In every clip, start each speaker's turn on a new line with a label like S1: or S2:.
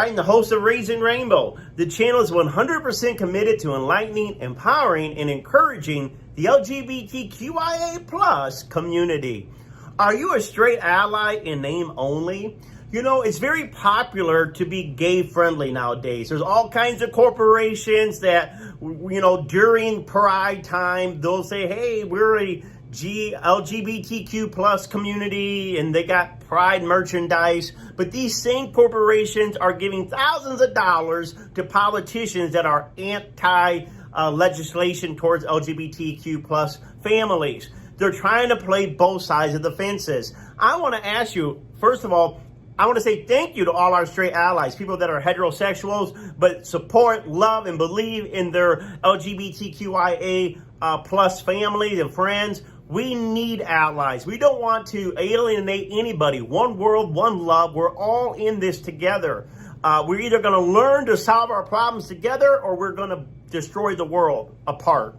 S1: Riden, the host of Raising Rainbow. The channel is 100% committed to enlightening, empowering, and encouraging the LGBTQIA plus community. Are you a straight ally in name only? You know, it's very popular to be gay friendly nowadays. There's all kinds of corporations that, you know, during Pride time, they'll say, hey, we're a LGBTQ plus community, and they got Pride merchandise. But these same corporations are giving thousands of dollars to politicians that are anti-legislation towards LGBTQ plus families. They're trying to play both sides of the fences. I want to ask you, first of all, I want to say thank you to all our straight allies, people that are heterosexuals, but support, love, and believe in their LGBTQIA plus families and friends. We need allies. We don't want to alienate anybody. One world, one love. We're all in this together. We're either going to learn to solve our problems together, or we're going to destroy the world apart.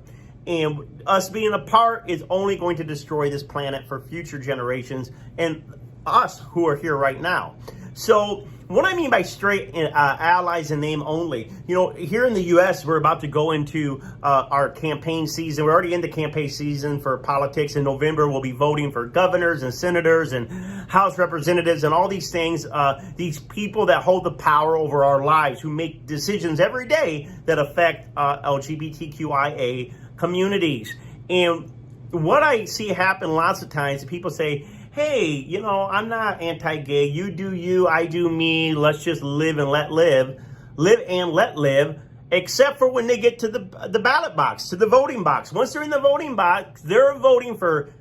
S1: And us being apart is only going to destroy this planet for future generations and us who are here right now. So what I mean by straight allies in name only, you know, here in the U.S., we're about to go into our campaign season. We're already in the campaign season for politics. In November, we'll be voting for governors and senators and House representatives and all these things, these people that hold the power over our lives, who make decisions every day that affect LGBTQIA communities. And what I see happen lots of times, people say, hey, you know, I'm not anti-gay. You do you, I do me. Let's just live and let live. Live and let live, except for when they get to the ballot box, to the voting box. Once they're in the voting box, they're voting for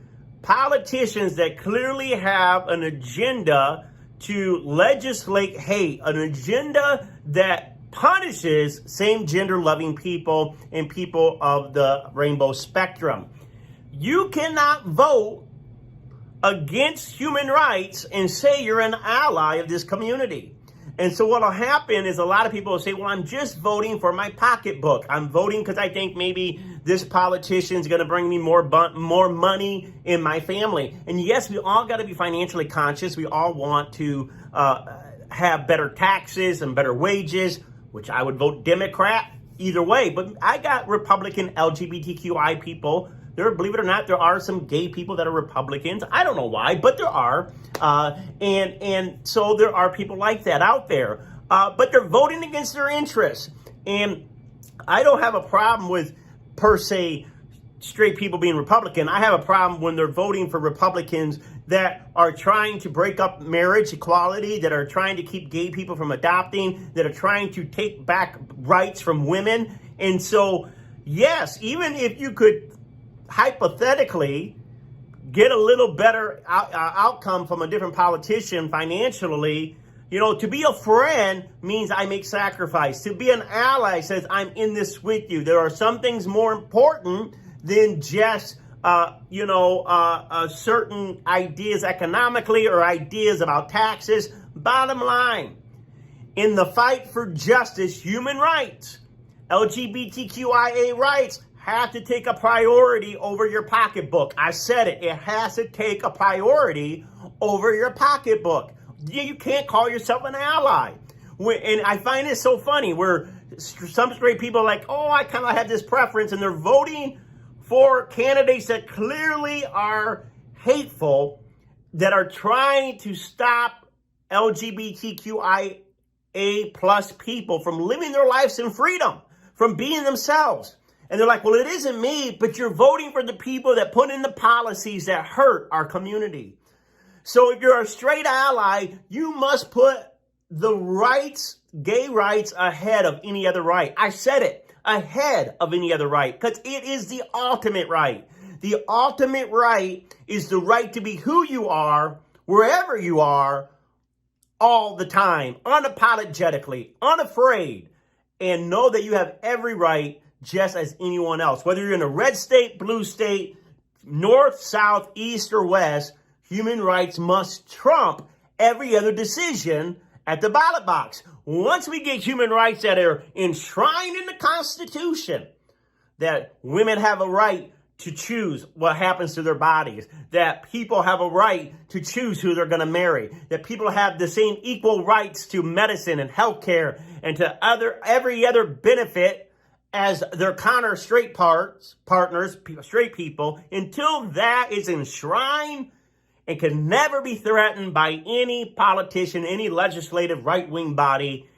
S1: politicians that clearly have an agenda to legislate hate, an agenda that punishes same-gender loving people and people of the rainbow spectrum. You cannot vote against human rights and say you're an ally of this community. And so what will happen is a lot of people will say, well, I'm just voting for my pocketbook. I'm voting because I think maybe this politician is going to bring me more money in my family. And yes, we all got to be financially conscious. We all want to have better taxes and better wages, which I would vote Democrat either way. But I got Republican LGBTQI people. There, believe it or not, there are some gay people that are Republicans. I don't know why, but there are. And so there are people like that out there. But they're voting against their interests. And I don't have a problem with, per se, straight people being Republican. I have a problem when they're voting for Republicans that are trying to break up marriage equality, that are trying to keep gay people from adopting, that are trying to take back rights from women. And so, yes, even if you could hypothetically get a little better outcome from a different politician financially, you know, to be a friend means I make sacrifice. To be an ally says I'm in this with you. There are some things more important than just, certain ideas economically or ideas about taxes. Bottom line, in the fight for justice, human rights, LGBTQIA rights, have to take a priority over your pocketbook. I said it. It has to take a priority over your pocketbook. You can't call yourself an ally. And I find it so funny where some straight people are like, oh, I kind of have this preference, and they're voting for candidates that clearly are hateful, that are trying to stop LGBTQIA plus people from living their lives in freedom, from being themselves. And they're like, well, it isn't me, but you're voting for the people that put in the policies that hurt our community. So if you're a straight ally, you must put the rights, gay rights, ahead of any other right. I said it, ahead of any other right, because it is the ultimate right. The ultimate right is the right to be who you are, wherever you are, all the time, unapologetically, unafraid, and know that you have every right just as anyone else. Whether you're in a red state, blue state, north, south, east, or west, human rights must trump every other decision at the ballot box. Once we get human rights that are enshrined in the Constitution, that women have a right to choose what happens to their bodies, that people have a right to choose who they're going to marry, that people have the same equal rights to medicine and healthcare and to every other benefit as their counter straight partners, straight people, until that is enshrined and can never be threatened by any politician, any legislative right-wing body.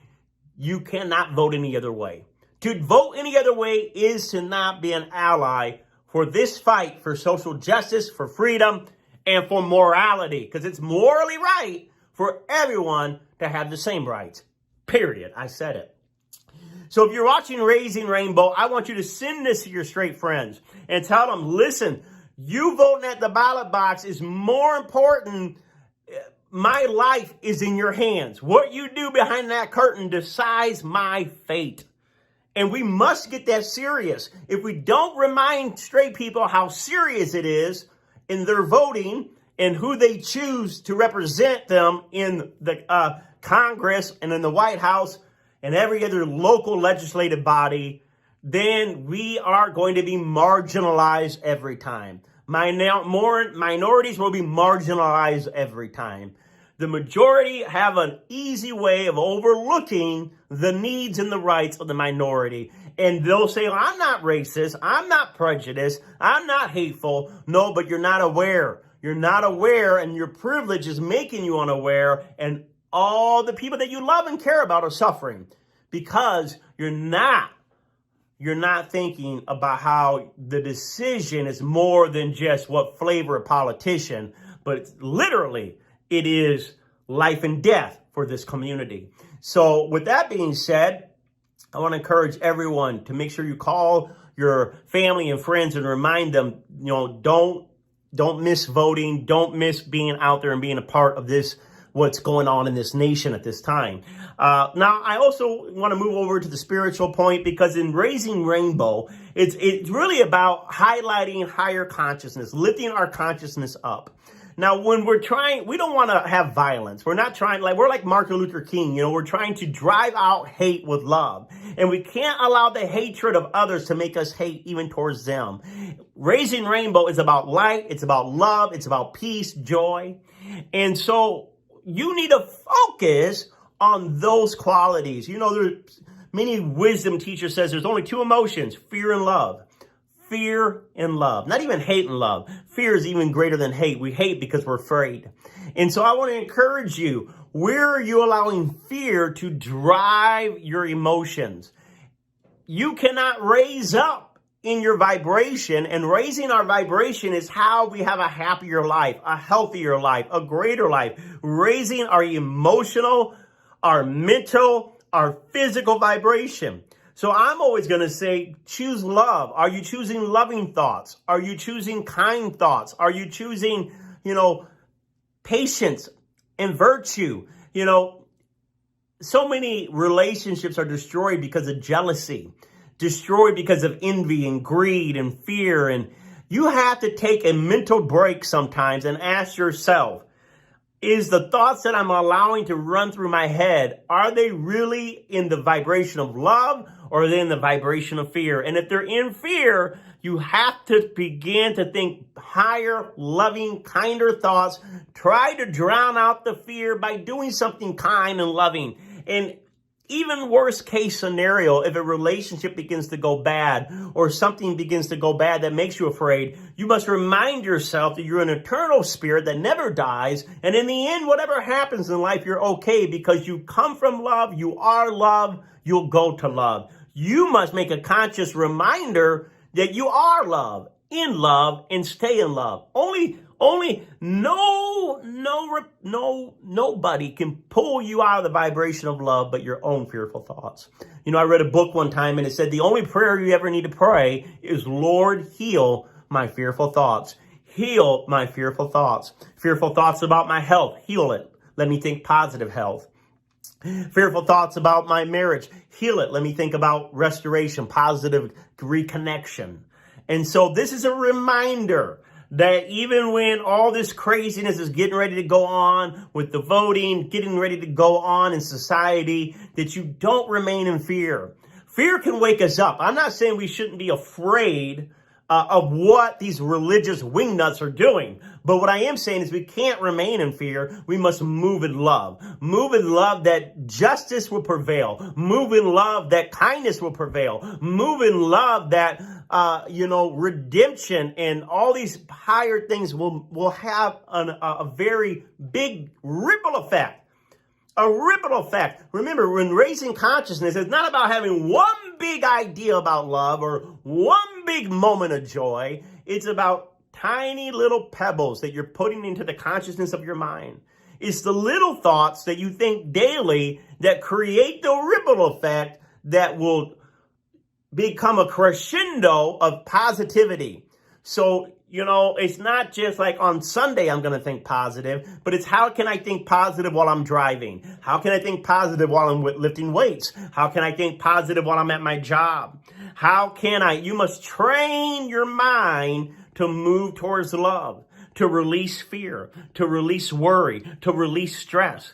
S1: You cannot vote any other way. To vote any other way is to not be an ally for this fight for social justice, for freedom, and for morality. Because it's morally right for everyone to have the same rights. Period. I said it. So if you're watching Raising Rainbow, I want you to send this to your straight friends and tell them, listen, you voting at the ballot box is more important. My life is in your hands. What you do behind that curtain decides my fate. And we must get that serious. If we don't remind straight people how serious it is in their voting and who they choose to represent them in the Congress and in the White House and every other local legislative body, then we are going to be marginalized every time. Minorities will be marginalized every time. The majority have an easy way of overlooking the needs and the rights of the minority. And they'll say, well, I'm not racist. I'm not prejudiced. I'm not hateful. No, but you're not aware. You're not aware, and your privilege is making you unaware. And all the people that you love and care about are suffering because you're not thinking about how the decision is more than just what flavor a politician, but it's literally, it is life and death for this community. So with that being said, I want to encourage everyone to make sure you call your family and friends and remind them, don't miss voting. Don't miss being out there and being a part of this, what's going on in this nation at this time. Now, I also want to move over to the spiritual point, because in Raising Rainbow, it's really about highlighting higher consciousness, lifting our consciousness up. Now, when we don't want to have violence. We're not trying, we're like Martin Luther King, we're trying to drive out hate with love. And we can't allow the hatred of others to make us hate even towards them. Raising Rainbow is about light. It's about love. It's about peace, joy. And so you need to focus on those qualities. There's many wisdom teachers says there's only two emotions, fear and love. Fear and love. Not even hate and love. Fear is even greater than hate. We hate because we're afraid. And so I want to encourage you, where are you allowing fear to drive your emotions? You cannot raise up in your vibration, and raising our vibration is how we have a happier life, a healthier life, a greater life. Raising our emotional, our mental, our physical vibration. So I'm always going to say, choose love. Are you choosing loving thoughts? Are you choosing kind thoughts? Are you choosing, patience and virtue? So many relationships are destroyed because of jealousy, destroyed because of envy and greed and fear. And you have to take a mental break sometimes and ask yourself, is the thoughts that I'm allowing to run through my head, are they really in the vibration of love, or are they in the vibration of fear? And if they're in fear, you have to begin to think higher, loving, kinder thoughts. Try to drown out the fear by doing something kind and loving. And even worst case scenario, if a relationship begins to go bad or something begins to go bad that makes you afraid, you must remind yourself that you're an eternal spirit that never dies. And in the end, whatever happens in life, you're okay because you come from love. You are love. You'll go to love. You must make a conscious reminder that you are love, in love, and stay in love. Nobody can pull you out of the vibration of love but your own fearful thoughts. I read a book one time and it said the only prayer you ever need to pray is, Lord, heal my fearful thoughts. Heal my fearful thoughts. Fearful thoughts about my health. Heal it. Let me think positive health. Fearful thoughts about my marriage. Heal it. Let me think about restoration, positive reconnection. And so this is a reminder that even when all this craziness is getting ready to go on with the voting, getting ready to go on in society, that you don't remain in fear. Fear can wake us up. I'm not saying we shouldn't be afraid of what these religious wingnuts are doing. But what I am saying is we can't remain in fear. We must move in love. Move in love that justice will prevail. Move in love that kindness will prevail. Move in love that, redemption and all these higher things will have a very big ripple effect. A ripple effect. Remember, when raising consciousness, it's not about having one big idea about love or one big moment of joy. It's about tiny little pebbles that you're putting into the consciousness of your mind. It's the little thoughts that you think daily that create the ripple effect that will become a crescendo of positivity. So, it's not just like on Sunday I'm going to think positive, but it's how can I think positive while I'm driving? How can I think positive while I'm lifting weights? How can I think positive while I'm at my job? You must train your mind to move towards love, to release fear, to release worry, to release stress.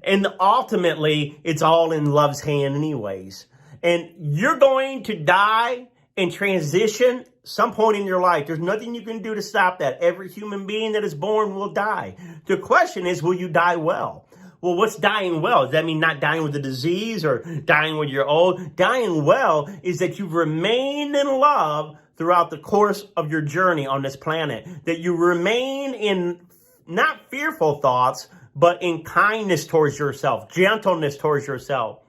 S1: And ultimately, it's all in love's hand anyways. And you're going to die and transition some point in your life. There's nothing you can do to stop that. Every human being that is born will die. The question is, will you die well? Well, what's dying well? Does that mean not dying with a disease or dying when you're old? Dying well is that you've remained in love throughout the course of your journey on this planet. That you remain in not fearful thoughts, but in kindness towards yourself, gentleness towards yourself.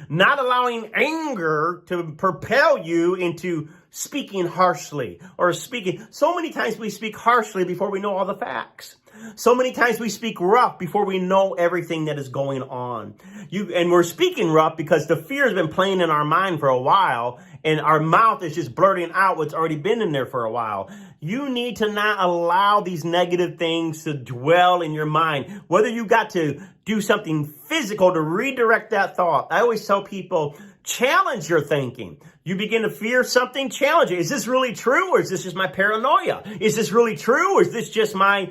S1: Not allowing anger to propel you into speaking harshly or speaking. So many times we speak harshly before we know all the facts. So many times we speak rough before we know everything that is going on. And we're speaking rough because the fear has been playing in our mind for a while, and our mouth is just blurting out what's already been in there for a while. You need to not allow these negative things to dwell in your mind. Whether you got to do something physical to redirect that thought. I always tell people, challenge your thinking. You begin to fear something, challenge it. Is this really true, or is this just my paranoia? Is this really true, or is this just my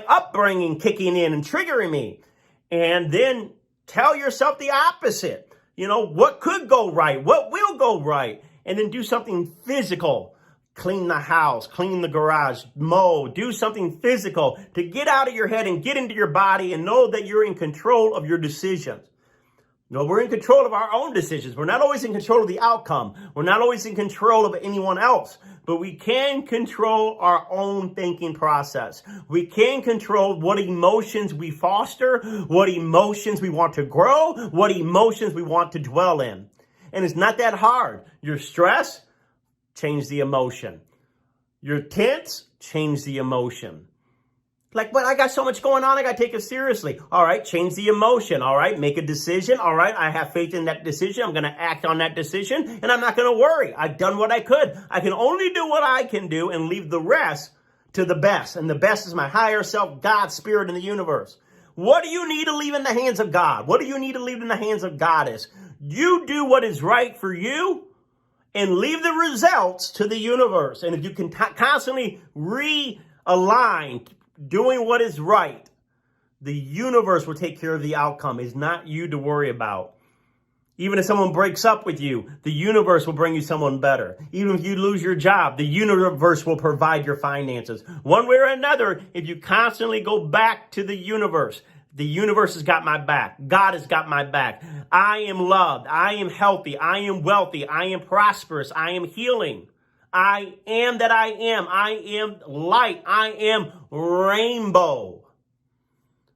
S1: upbringing kicking in and triggering me? And then tell yourself the opposite. What could go right? What will go right? And then do something physical. Clean the house, clean the garage, mow, do something physical to get out of your head and get into your body and know that you're in control of your decisions. We're in control of our own decisions. We're not always in control of the outcome. We're not always in control of anyone else, but we can control our own thinking process. We can control what emotions we foster, what emotions we want to grow, what emotions we want to dwell in. And it's not that hard. You're stressed, change the emotion. You're tense, change the emotion. But I got so much going on, I got to take it seriously. All right, change the emotion. All right, make a decision. All right, I have faith in that decision. I'm going to act on that decision, and I'm not going to worry. I've done what I could. I can only do what I can do and leave the rest to the best. And the best is my higher self, God's spirit in the universe. What do you need to leave in the hands of God? What do you need to leave in the hands of Goddess? You do what is right for you and leave the results to the universe. And if you can constantly realign, doing what is right, the universe will take care of the outcome. It's not you to worry about. Even if someone breaks up with you, the universe will bring you someone better. Even if you lose your job, the universe will provide your finances. One way or another, if you constantly go back to the universe has got my back. God has got my back. I am loved. I am healthy. I am wealthy. I am prosperous. I am healing. I am that I am. I am light. I am rainbow.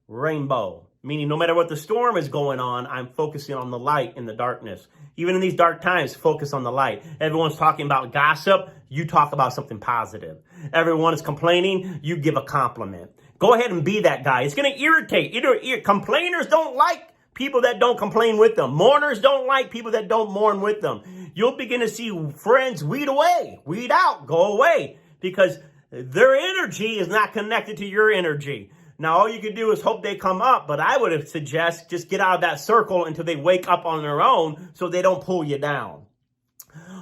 S1: Rainbow. Meaning no matter what the storm is going on, I'm focusing on the light in the darkness. Even in these dark times, focus on the light. Everyone's talking about gossip. You talk about something positive. Everyone is complaining. You give a compliment. Go ahead and be that guy. It's going to irritate. Complainers don't like people that don't complain with them. Mourners don't like people that don't mourn with them. You'll begin to see friends weed away, weed out, go away, because their energy is not connected to your energy. Now, all you can do is hope they come up, but I would suggest just get out of that circle until they wake up on their own so they don't pull you down.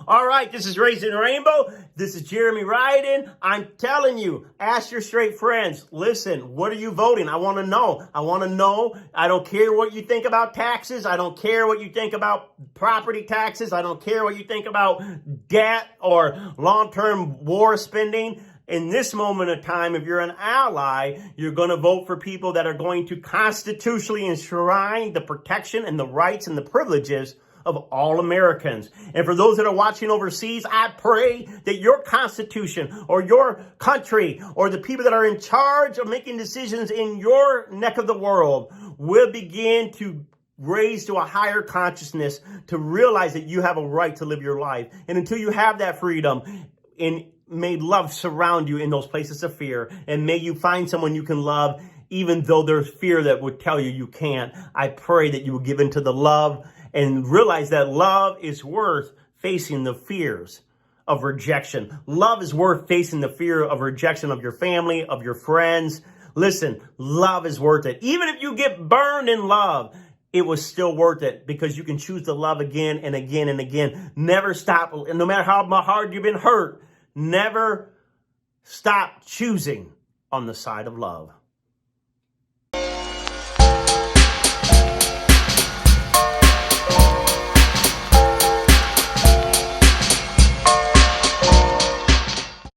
S1: All right, this is Racing Rainbow. This is Jeremy Riden. I'm telling you, ask your straight friends. Listen, what are you voting? I want to know. I want to know. I don't care what you think about taxes. I don't care what you think about property taxes. I don't care what you think about debt or long-term war spending. In this moment of time, if you're an ally, you're going to vote for people that are going to constitutionally enshrine the protection and the rights and the privileges of all Americans. And for those that are watching overseas, I pray that your constitution or your country or the people that are in charge of making decisions in your neck of the world will begin to raise to a higher consciousness to realize that you have a right to live your life. And until you have that freedom, may love surround you in those places of fear. And may you find someone you can love, even though there's fear that would tell you you can't. I pray that you will give into the love and realize that love is worth facing the fears of rejection. Love is worth facing the fear of rejection of your family, of your friends. Listen, love is worth it. Even if you get burned in love, it was still worth it because you can choose to love again and again and again. Never stop. No matter how hard you've been hurt, never stop choosing on the side of love.